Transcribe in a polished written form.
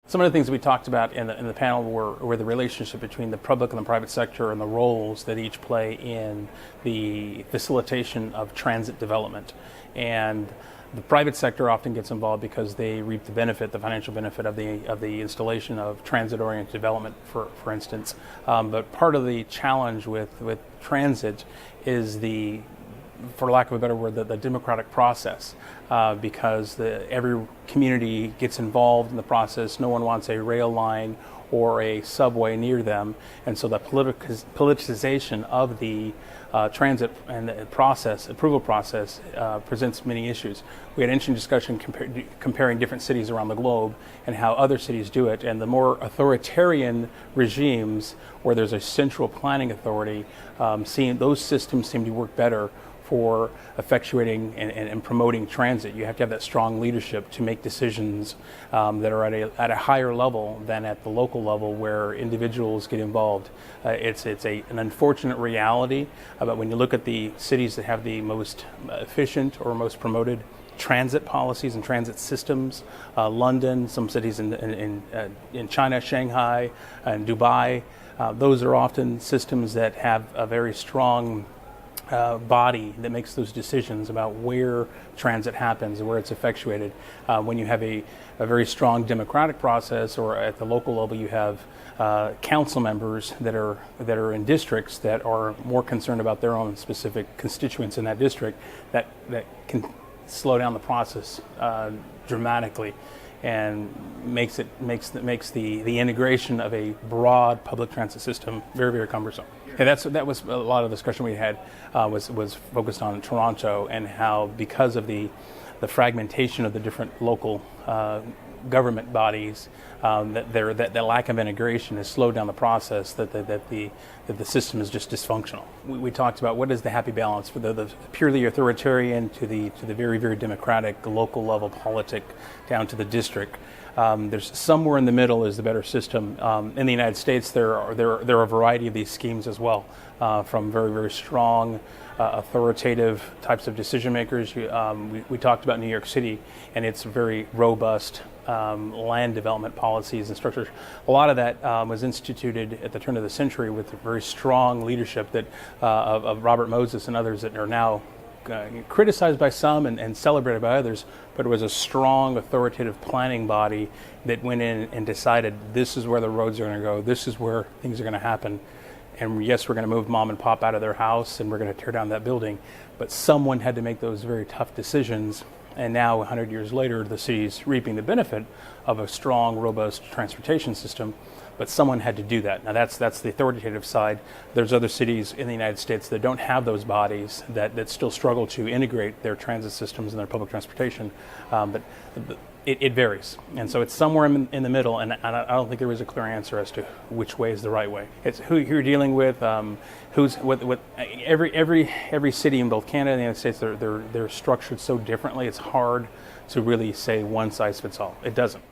Some of the things we talked about in the panel were the relationship between the public and the private sector and the roles that each play in the facilitation of transit development. And the private sector often gets involved because they reap the benefit, the financial benefit of the installation of transit-oriented development, for instance. But part of the challenge with transit is for lack of a better word, the democratic process, because every community gets involved in the process. No one wants a rail line or a subway near them, and so the politicization of the transit and the approval process presents many issues. We had an interesting discussion comparing different cities around the globe and how other cities do it, and the more authoritarian regimes where there's a central planning authority, those systems seem to work better for effectuating and promoting transit. You have to have that strong leadership to make decisions that are at a higher level than at the local level where individuals get involved. It's an unfortunate reality, but when you look at the cities that have the most efficient or most promoted transit policies and transit systems, London, some cities in China, Shanghai, and Dubai, those are often systems that have a very strong body that makes those decisions about where transit happens and where it's effectuated. When you have a very strong democratic process, or at the local level you have council members that are in districts that are more concerned about their own specific constituents in that district, that can slow down the process dramatically and makes the integration of a broad public transit system very, very cumbersome. And that was a lot of the discussion we had was focused on Toronto and how, because of the fragmentation of the different local government bodies, that lack of integration has slowed down the process, that the system is just dysfunctional. We talked about what is the happy balance for the purely authoritarian to the very, very democratic local level politic down to the district. There's somewhere in the middle is the better system. In the United States, there are a variety of these schemes as well, from very, very strong authoritative types of decision makers. We talked about New York City and its very robust land development policies and structures. A lot of that was instituted at the turn of the century with very strong leadership of Robert Moses and others that are now criticized by some and celebrated by others, but it was a strong authoritative planning body that went in and decided this is where the roads are going to go, this is where things are going to happen. And yes, we're going to move mom and pop out of their house and we're going to tear down that building. But someone had to make those very tough decisions. And now, 100 years later, the city's reaping the benefit of a strong, robust transportation system. But someone had to do that. Now, that's the authoritative side. There's other cities in the United States that don't have those bodies that still struggle to integrate their transit systems and their public transportation. But it varies. And so it's somewhere in the middle, and I don't think there is a clear answer as to which way is the right way. It's who you're dealing with, every city in both Canada and the United States, they're structured so differently, it's hard to really say one size fits all. It doesn't.